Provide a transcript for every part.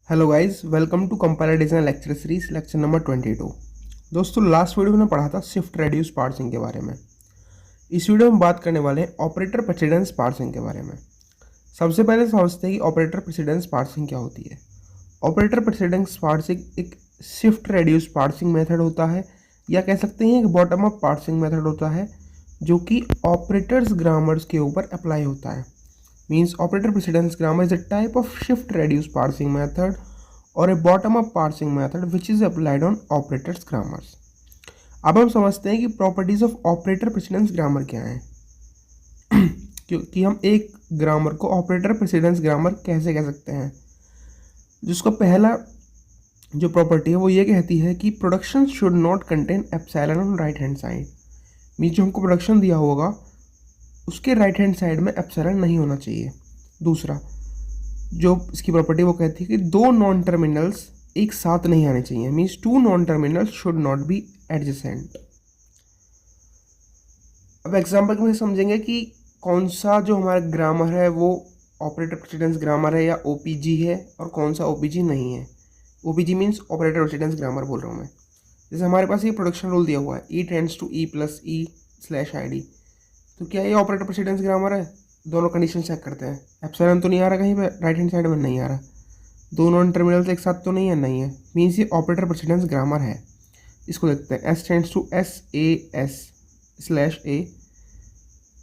Hello guys, welcome to compiler design lecture series lecture number 22। दोस्तों, last video में पढ़ा था शिफ्ट रेड्यूस पार्सिंग के बारे में। इस वीडियो में बात करने वाले हैं ऑपरेटर प्रेसिडेंस पार्सिंग के बारे में। सबसे पहले समझते हैं कि ऑपरेटर प्रेसिडेंस पार्सिंग क्या होती है। ऑपरेटर प्रेसिडेंस पार्सिंग एक शिफ्ट रेड्यूस पार्सिंग मेथड होता है, या कह सकते हैं एक बॉटम अप पार्सिंग मेथड होता है, जो कि ऑपरेटर्स ग्रामर्स के ऊपर अप्लाई होता है। Means operator precedence grammar is a type of shift reduce parsing method or a bottom up parsing method which is applied on operators grammars। अब हम समझते हैं कि properties of operator precedence grammar क्या है। क्योंकि हम एक ग्रामर को ऑपरेटर प्रेसिडेंस ग्रामर कैसे कह सकते हैं। जिसका पहला जो प्रॉपर्टी है वो ये कहती है कि production should not contain epsilon on right hand side. Means जो हमको प्रोडक्शन दिया होगा उसके राइट हैंड साइड में एप्सिलॉन नहीं होना चाहिए। दूसरा जो इसकी प्रॉपर्टी वो कहती है कि दो नॉन टर्मिनल्स एक साथ नहीं आने चाहिए। Means two non terminals should not be adjacent. अब एग्जांपल में समझेंगे कि कौन सा जो हमारा ग्रामर है वो ऑपरेटर प्रेसिडेंस ग्रामर है या ओपीजी है और कौन सा ओपीजी नहीं है। OPG means operator precedence grammar बोल रहा हूँ मैं। जैसे हमारे पास ये प्रोडक्शन रूल दिया हुआ है E tends to E plus E slash I D, तो क्या ये ऑपरेटर प्रेसिडेंस ग्रामर है। दोनों कंडीशन चेक करते हैं। एप्सिलॉन तो नहीं आ रहा कहीं पे, राइट हैंड साइड में नहीं आ रहा, दो नॉन टर्मिनल्स एक साथ तो नहीं है, नहीं है। मीन्स ये ऑपरेटर प्रेसिडेंस ग्रामर है। इसको देखते हैं S tends to S A S slash A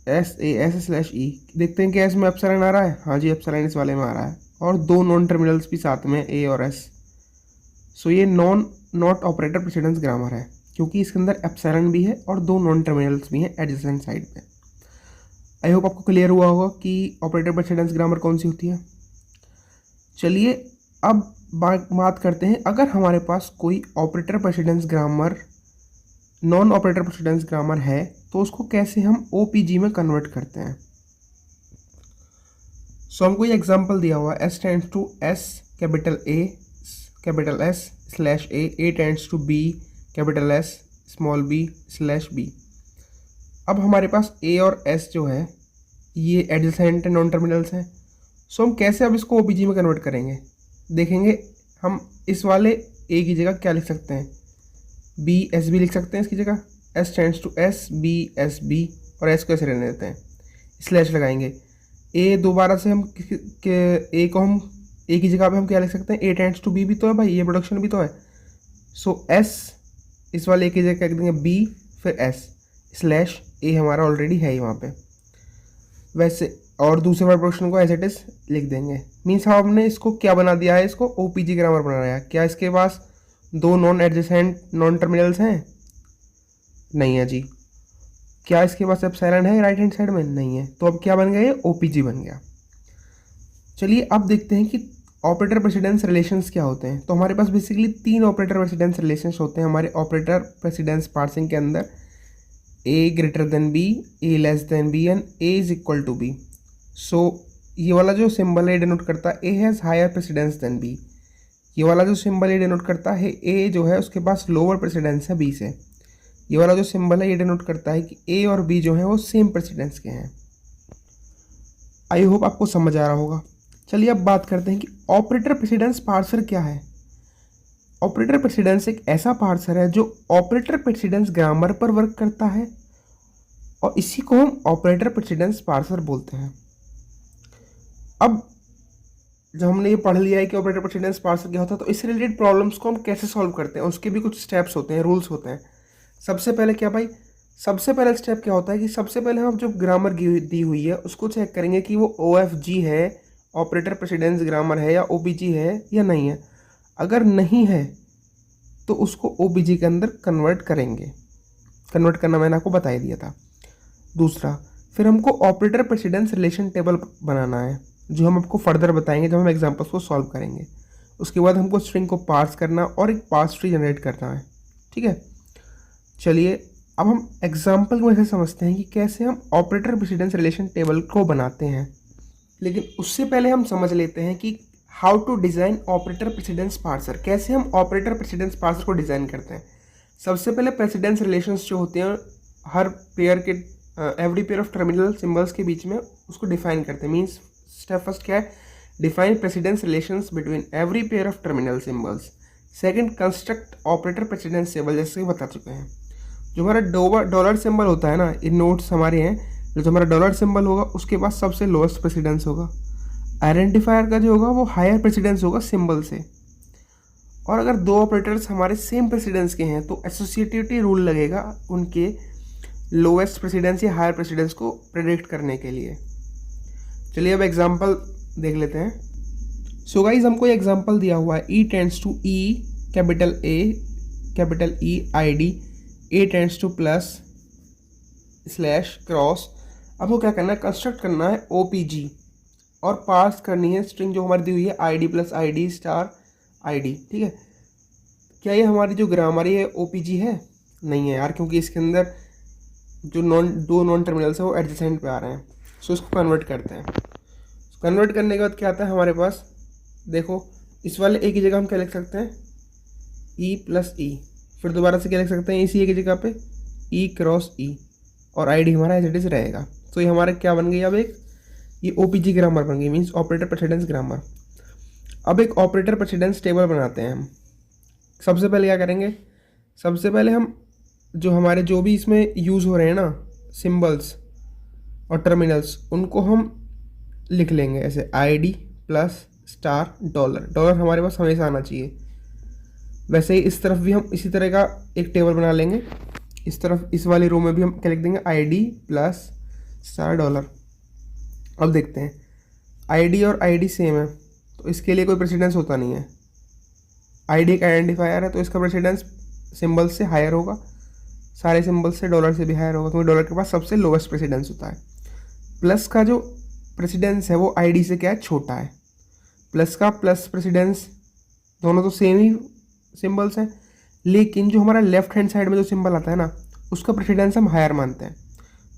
S A S slash E. देखते हैं कि एस में एप्सिलॉन आ रहा है। हाँ जी, एप्सिलॉन इस वाले में आ रहा है और दो नॉन टर्मिनल्स भी साथ में ए और एस। सो ये नॉट ऑपरेटर प्रेसिडेंस ग्रामर है क्योंकि इसके अंदर एप्सिलॉन भी है और दो नॉन टर्मिनल्स भी हैं एडजेसेंट साइड पे। आई होप आपको क्लियर हुआ होगा कि ऑपरेटर प्रेसिडेंस ग्रामर कौन सी होती है। चलिए अब बात करते हैं, अगर हमारे पास कोई operator precedence grammar non operator precedence grammar है तो उसको कैसे हम ओपीजी में कन्वर्ट करते हैं। सो हमको ये एग्जांपल दिया हुआ है S tends to S capital A capital S slash A tends to B capital S small B slash B. अब हमारे पास ए और एस जो है ये एडजेसेंट नॉन टर्मिनल्स हैं। सो हम कैसे अब इसको ओपीजी में कन्वर्ट करेंगे देखेंगे। हम इस वाले ए की जगह क्या लिख सकते हैं, बी एस बी लिख सकते हैं इसकी जगह। S tends to S B S B और एस को ऐसे रहने देते हैं, स्लैश लगाएंगे। ए दोबारा से हम ए को हम ए की जगह पे हम क्या लिख सकते हैं, ए टेंड्स टू बी भी तो है भाई, ये प्रोडक्शन भी तो है। सो एस इस वाले ए की जगह क्या लिख देंगे, बी फिर एस स्लैश ए हमारा ऑलरेडी है ही वहाँ पे वैसे, और दूसरे वाले प्रोडक्शन को एज इट इज लिख देंगे। मीन्स हमने इसको क्या बना दिया है, इसको ओपीजी ग्रामर बनाया है। क्या इसके पास दो नॉन एडजेसेंट नॉन टर्मिनल्स हैं, नहीं है जी। क्या इसके पास एप्सिलॉन है राइट हैंड साइड में, नहीं है। तो अब क्या बन गया, ये ओपीजी बन गया। चलिए अब देखते हैं कि ऑपरेटर प्रेसिडेंस रिलेशंस क्या होते हैं। तो हमारे पास बेसिकली तीन ऑपरेटर प्रेसिडेंस रिलेशंस होते हैं हमारे ऑपरेटर प्रेसिडेंस पार्सिंग के अंदर। A greater than B, A less than B and A is equal to B. So ये वाला जो सिंबल है डिनोट करता है A has higher precedence than B. ये वाला जो सिंबल है डिनोट करता है ए जो है उसके पास लोअर प्रेसिडेंस है बी से। ये वाला जो सिंबल है ये डिनोट करता है कि ए और बी जो है वो सेम प्रेसिडेंस के हैं। आई होप आपको समझ आ रहा होगा। चलिए अब बात करते हैं कि ऑपरेटर प्रेसिडेंस पार्सर क्या है। ऑपरेटर प्रेसिडेंस एक ऐसा पार्सर है जो ऑपरेटर प्रेसिडेंस ग्रामर पर वर्क करता है और इसी को हम ऑपरेटर प्रेसिडेंस पार्सर बोलते हैं। अब जब हमने ये पढ़ लिया है कि ऑपरेटर प्रेसिडेंस पार्सर क्या होता है, तो इससे रिलेटेड प्रॉब्लम्स को हम कैसे सॉल्व करते हैं उसके भी कुछ स्टेप्स होते हैं, रूल्स होते हैं। सबसे पहले क्या भाई, सबसे पहला स्टेप क्या होता है कि सबसे पहले हम जो ग्रामर दी हुई है उसको चेक करेंगे कि वो OFG है, ऑपरेटर प्रेसिडेंस ग्रामर है, या OPG है या नहीं है। अगर नहीं है तो उसको ओपीजी के अंदर कन्वर्ट करेंगे। कन्वर्ट करना मैंने आपको बता ही दिया था। दूसरा, फिर हमको ऑपरेटर प्रेसिडेंस रिलेशन टेबल बनाना है जो हम आपको फर्दर बताएंगे जब हम एग्जांपल्स को सॉल्व करेंगे। उसके बाद हमको स्ट्रिंग को पार्स करना और एक पार्स ट्री जनरेट करना है, ठीक है। चलिए अब हम एग्जाम्पल में से समझते हैं कि कैसे हम ऑपरेटर प्रेसिडेंस रिलेशन टेबल को बनाते हैं। लेकिन उससे पहले हम समझ लेते हैं कि how to design operator precedence parser. कैसे हम ऑपरेटर प्रेसिडेंस पार्सर को डिज़ाइन करते हैं। सबसे पहले प्रेसिडेंस रिलेशंस जो होते हैं हर पेयर के every pair of terminal symbols के बीच में उसको डिफाइन करते हैं। मीन्स स्टेप फर्स्ट क्या है, define precedence relations between every pair of terminal symbols. Second, construct operator precedence table, जैसे कि बता चुके हैं। जो हमारा डॉलर सिंबल होता है ना, ये नोट्स हमारे हैं, जो हमारा डॉलर सिंबल होगा उसके पास सबसे लोएस्ट प्रेसिडेंस होगा। आइडेंटिफायर का जो होगा वो हायर प्रेसिडेंस होगा सिंबल से। और अगर दो ऑपरेटर्स हमारे सेम प्रेसिडेंस के हैं तो एसोसिएटिविटी रूल लगेगा उनके लोएस्ट प्रेसिडेंस या हायर प्रेसिडेंस को प्रेडिक्ट करने के लिए। चलिए अब एग्जांपल देख लेते हैं। सो गाइस हमको ये एग्जांपल दिया हुआ है, E tends to E, capital E I D, A tends to plus slash cross. अब वो क्या करना है, कंस्ट्रक्ट करना है OPG और पास करनी है स्ट्रिंग जो हमारी दी हुई है ID plus ID star ID। ठीक है, क्या ये हमारी जो ग्रामर है OPG है? नहीं है यार, क्योंकि इसके अंदर जो दो नॉन टर्मिनल्स है वो एडजेसेंट पे आ रहे हैं। सो इसको कन्वर्ट करते हैं। कन्वर्ट करने के बाद क्या आता है हमारे पास, देखो इस वाले ए की जगह हम क्या लिख सकते हैं, E प्लस E, फिर दोबारा से क्या लिख सकते हैं, इसी ए की जगह पे E क्रॉस E, और ID हमारा एज इट इज रहेगा। तो ये हमारा क्या बन गई, अब एक ये OPG ग्रामर बन गई, मीन्स ऑपरेटर प्रेसिडेंस ग्रामर। अब एक ऑपरेटर प्रेसिडेंस टेबल बनाते हैं हम। सबसे पहले क्या करेंगे, सबसे पहले हम जो हमारे जो भी इसमें यूज़ हो रहे हैं ना सिंबल्स और टर्मिनल्स, उनको हम लिख लेंगे ऐसे ID plus star dollar. Dollar हमारे पास हमेशा आना चाहिए। वैसे ही इस तरफ भी हम इसी तरह का एक टेबल बना लेंगे। इस तरफ इस वाली रो में भी हम क्या लिख देंगे, ID प्लस स्टार डॉलर। अब देखते हैं ID और ID सेम है तो इसके लिए कोई प्रेसिडेंस होता नहीं है। ID एक आइडेंटिफायर है तो इसका प्रेसिडेंस सिंबल से हायर होगा, सारे सिंबल से डॉलर से भी हायर होगा, क्योंकि डॉलर के पास सबसे लोवेस्ट प्रेसिडेंस होता है। प्लस का जो प्रेसिडेंस है वो ID से क्या है, छोटा है। प्लस का प्लस प्रेसिडेंस, दोनों तो सेम ही सिंबल्स हैं, लेकिन जो हमारा लेफ्ट हैंड साइड में जो सिंबल आता है ना उसका प्रेसिडेंस हम हायर मानते हैं।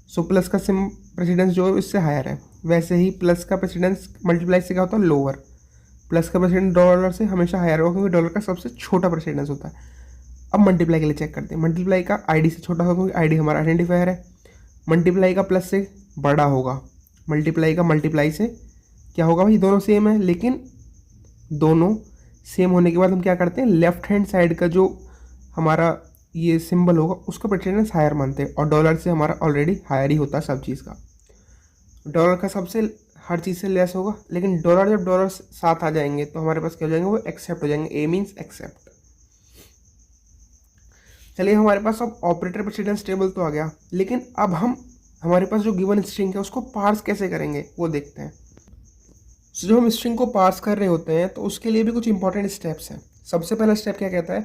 सो प्लस का प्रेसिडेंस जो है इससे हायर है। वैसे ही प्लस का प्रेसिडेंस मल्टीप्लाई से क्या होता है, लोअर। प्लस का प्रेसिडेंस डॉलर से हमेशा हायर होगा, क्योंकि डॉलर का सबसे छोटा प्रेसिडेंस होता है। अब मल्टीप्लाई के लिए चेक करते हैं। मल्टीप्लाई का ID से छोटा होगा क्योंकि ID हमारा आइडेंटिफायर है। मल्टीप्लाई का प्लस से बड़ा होगा। मल्टीप्लाई का मल्टीप्लाई से क्या होगा भाई, दोनों सेम है, लेकिन दोनों सेम होने के बाद हम क्या करते हैं, लेफ्ट हैंड साइड का जो हमारा ये सिंबल होगा उसका प्रेसिडेंस हायर मानते हैं, और डॉलर से हमारा ऑलरेडी हायर ही होता है सब चीज़ का। डॉलर का सबसे हर चीज़ से लेस होगा, लेकिन डॉलर जब डॉलर साथ आ जाएंगे तो हमारे पास क्या हो जाएंगे, वो एक्सेप्ट हो जाएंगे। A means accept. चलिए हमारे पास अब ऑपरेटर प्रेसिडेंस टेबल तो आ गया, लेकिन अब हम हमारे पास जो गिवन स्ट्रिंग है उसको पार्स कैसे करेंगे वो देखते हैं। तो जो हम स्ट्रिंग को पार्स कर रहे होते हैं तो उसके लिए भी कुछ इंपॉर्टेंट स्टेप्स हैं। सबसे पहला स्टेप क्या कहता है,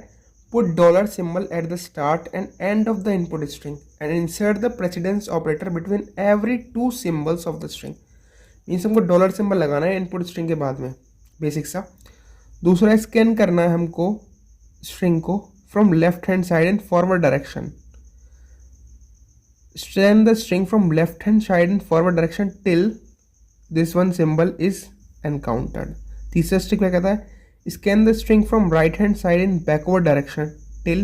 put dollar symbol at the start and end of the input string and insert the precedence operator between every two symbols of the string. Means हमको डॉलर सिंबल लगाना है इनपुट स्ट्रिंग के बाद में, बेसिक सा। दूसरा, स्कैन करना है हमको स्ट्रिंग को from left hand side and forward direction. Scan the string from left hand side and forward direction till this one symbol is encountered. तीसरा स्ट्रिंग क्या कहता है, scan the string from right hand side in backward direction till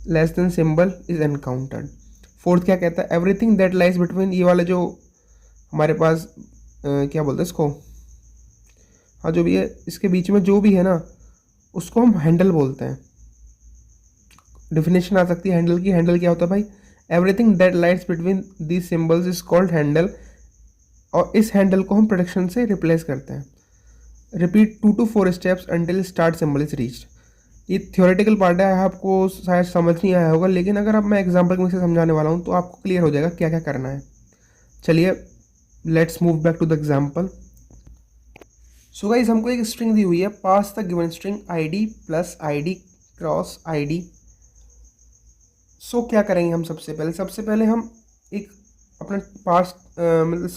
less than symbol is encountered. Fourth क्या कहता है, everything that lies between, ये वाला जो हमारे पास क्या बोलते हैं इसको, हाँ जो भी है इसके बीच में जो भी है ना उसको हम हैंडल बोलते हैं। डेफिनेशन आ सकती है हैंडल की। हैंडल क्या होता है भाई, everything that lies between these symbols is called handle, और इस हैंडल को हम प्रोडक्शन से रिप्लेस करते हैं। Repeat 2 to 4 steps until start symbol is reached. ये थियोरेटिकल पार्ट है, आपको शायद समझ नहीं आया होगा, लेकिन अगर अब मैं एग्जाम्पल से समझाने वाला हूँ तो आपको क्लियर हो जाएगा क्या क्या करना है। चलिए let's move back to the example. So guys हमको एक स्ट्रिंग दी हुई है, parse the given string ID plus ID cross ID। So क्या करेंगे हम, सबसे पहले हम एक अपना पार्स मतलब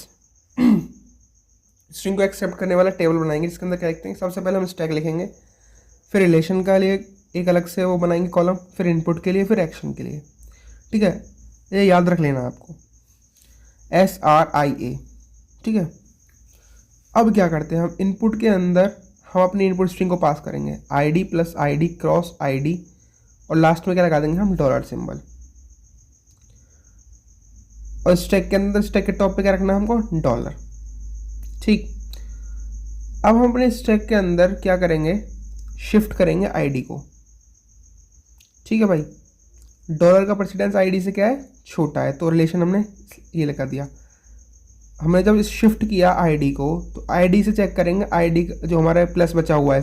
स्ट्रिंग को एक्सेप्ट करने वाला टेबल बनाएंगे, जिसके अंदर क्या लिखते हैं, सबसे पहले हम स्टैक लिखेंगे, फिर रिलेशन का लिए एक अलग से वो बनाएंगे कॉलम, फिर इनपुट के लिए, फिर एक्शन के लिए। ठीक है, ये याद रख लेना आपको, SRIA। ठीक है, अब क्या करते हैं हम, इनपुट के अंदर हम अपनी इनपुट स्ट्रिंग को पास करेंगे ID plus ID cross ID, और लास्ट में क्या लगा देंगे हम, डॉलर सिंबल। और स्टैक के अंदर, स्टैक के टॉप पे क्या रखना है हमको, डॉलर। ठीक, अब हम अपने स्टैक के अंदर क्या करेंगे, शिफ्ट करेंगे आईडी को। ठीक है भाई, डॉलर का प्रेसिडेंस आईडी से क्या है, छोटा है, तो रिलेशन हमने ये लगा दिया। हमने जब शिफ्ट किया आईडी को तो आईडी से चेक करेंगे, आईडी जो हमारा प्लस बचा हुआ है,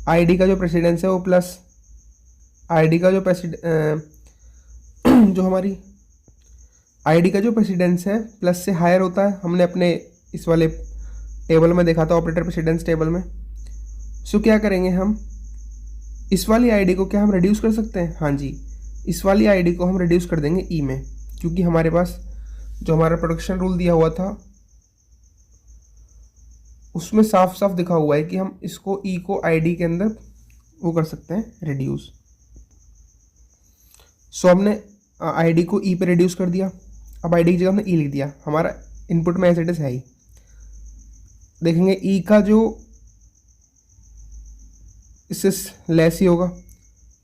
आईडी का जो प्रेसिडेंस है वो प्लस, आईडी का जो जो हमारी आईडी का जो प्रेसिडेंस है प्लस से हायर होता है। हमने अपने इस वाले टेबल में देखा था, ऑपरेटर प्रेसिडेंस टेबल में। सो क्या करेंगे हम, इस वाली आईडी को क्या हम रिड्यूस कर सकते हैं, हाँ जी, इस वाली आईडी को हम रिड्यूस कर देंगे ई में, क्योंकि हमारे पास जो हमारा प्रोडक्शन रूल दिया हुआ था उसमें साफ साफ दिखा हुआ है कि हम इसको ई को आईडी के अंदर वो कर सकते हैं रिड्यूस। सो हमने आईडी को ई पे रिड्यूस कर दिया। अब आईडी की जगह हमने ई लिख दिया, हमारा इनपुट में एज इट इज है ही। देखेंगे ई का जो इससे लेस ही होगा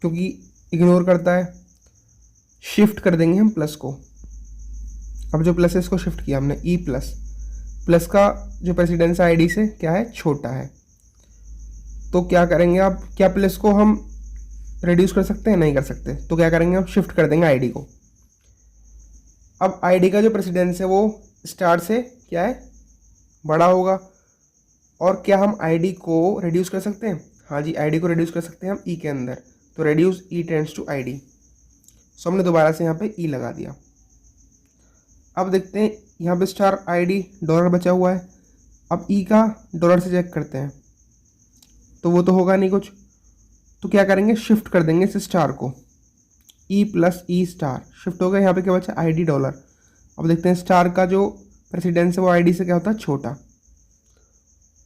क्योंकि इग्नोर करता है, शिफ्ट कर देंगे हम प्लस को। अब जो प्लस है इसको शिफ्ट किया हमने, ई प्लस, प्लस का जो प्रेसिडेंस आईडी से क्या है, छोटा है। तो क्या करेंगे, अब क्या प्लस को हम रिड्यूस कर सकते हैं, नहीं कर सकते, तो क्या करेंगे हम शिफ्ट कर देंगे आईडी को। अब आईडी का जो प्रेसिडेंस है वो स्टार से क्या है, बड़ा होगा। और क्या हम आईडी को रिड्यूस कर सकते हैं, हाँ जी, आईडी को रिड्यूस कर सकते हैं हम ई के अंदर, तो reduce E tends to ID. So हमने दोबारा से यहाँ पे ई लगा दिया। अब देखते हैं यहाँ पे स्टार आईडी डॉलर बचा हुआ है। अब ई का डॉलर से चेक करते हैं तो वो तो होगा नहीं कुछ, तो क्या करेंगे, शिफ्ट कर देंगे इस स्टार को, ई प्लस ई स्टार शिफ्ट हो गया। यहाँ पे क्या बचा, आईडी डॉलर। अब देखते हैं स्टार का जो प्रेसिडेंस है वो आईडी से क्या होता है, छोटा,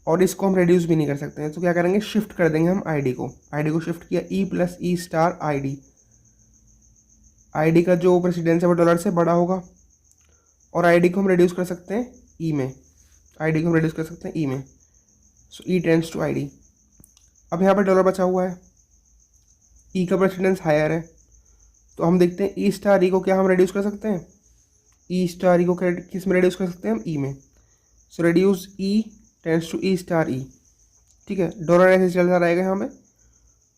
और इसको हम रिड्यूस भी नहीं कर सकते हैं, तो क्या करेंगे, शिफ्ट कर देंगे हम आईडी को शिफ्ट किया, ई प्लस ई स्टार आईडी। आईडी का जो प्रेसिडेंस है वो डॉलर से बड़ा होगा, और आईडी को हम रिड्यूस कर सकते हैं ई में, आईडी को हम रिड्यूस कर सकते हैं ई में। सो ई टेंड्स टू आईडी। अब यहाँ पर डॉलर बचा हुआ है, ई का प्रेसिडेंस हायर है, तो हम देखते हैं ई स्टार ई को क्या हम रिड्यूस कर सकते हैं, ई स्टार ई को किस में रिड्यूस कर सकते हैं हम, ई में। So reduce E tends to E star E. ठीक है, डॉलर ऐसे चलता रहेगा यहाँ पे,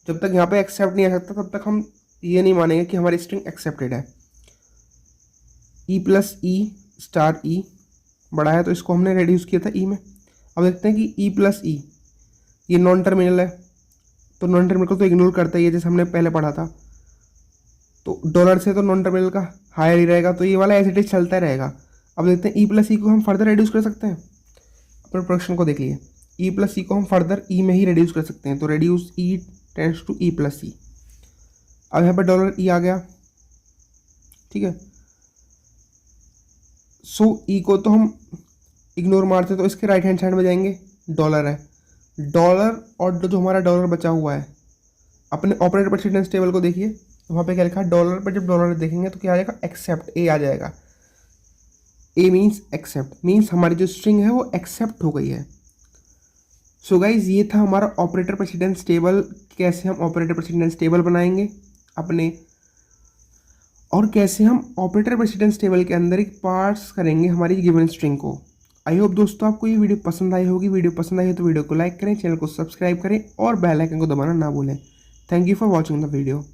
जब तक यहाँ पे एक्सेप्ट नहीं आ सकता तब तक हम ये नहीं मानेंगे कि हमारी स्ट्रिंग एक्सेप्टेड है। ई प्लस ई स्टार ई बड़ा है तो इसको हमने रिड्यूस किया था ई में। अब देखते हैं कि ई प्लस ई ये नॉन टर्मिनल है, तो नॉन टर्मिनल को तो इग्नोर करता ही है, जैसे हमने पहले पढ़ा था। तो डॉलर से तो नॉन टर्मिनल का हायर ही रहेगा, तो ये वाला एज इट इज चलता रहेगा। अब देखते हैं ई प्लस ई को हम फर्दर रिड्यूस कर सकते हैं, अपने प्रोडक्शन को देख लिए, ई प्लस ई को हम फर्दर ई में ही रिड्यूस कर सकते हैं, तो reduce E tends to E plus E. अब यहाँ पर डॉलर ई आ गया। ठीक है, सो ई को तो हम इग्नोर मारते तो इसके राइट हैंड साइड में जाएंगे, डॉलर है, डॉलर और जो हमारा डॉलर बचा हुआ है, अपने ऑपरेटर प्रेसिडेंस टेबल को देखिए, वहाँ पे क्या लिखा है, डॉलर पर जब डॉलर देखेंगे तो क्या आ जाएगा, एक्सेप्ट, ए आ जाएगा। ए मीन्स एक्सेप्ट, मीन्स हमारी जो स्ट्रिंग है वो एक्सेप्ट हो गई है। सो गाइज ये था हमारा ऑपरेटर प्रेसिडेंस टेबल, कैसे हम ऑपरेटर प्रेसिडेंस टेबल बनाएंगे अपने, और कैसे हम ऑपरेटर प्रेसिडेंस टेबल के अंदर एक पार्स करेंगे हमारी गिवन स्ट्रिंग को। आई होप दोस्तों आपको ये वीडियो पसंद आई होगी। वीडियो पसंद आई हो तो वीडियो को लाइक करें, चैनल को सब्सक्राइब करें और बेल आइकन को दबाना ना भूलें। Thank you for watching the video.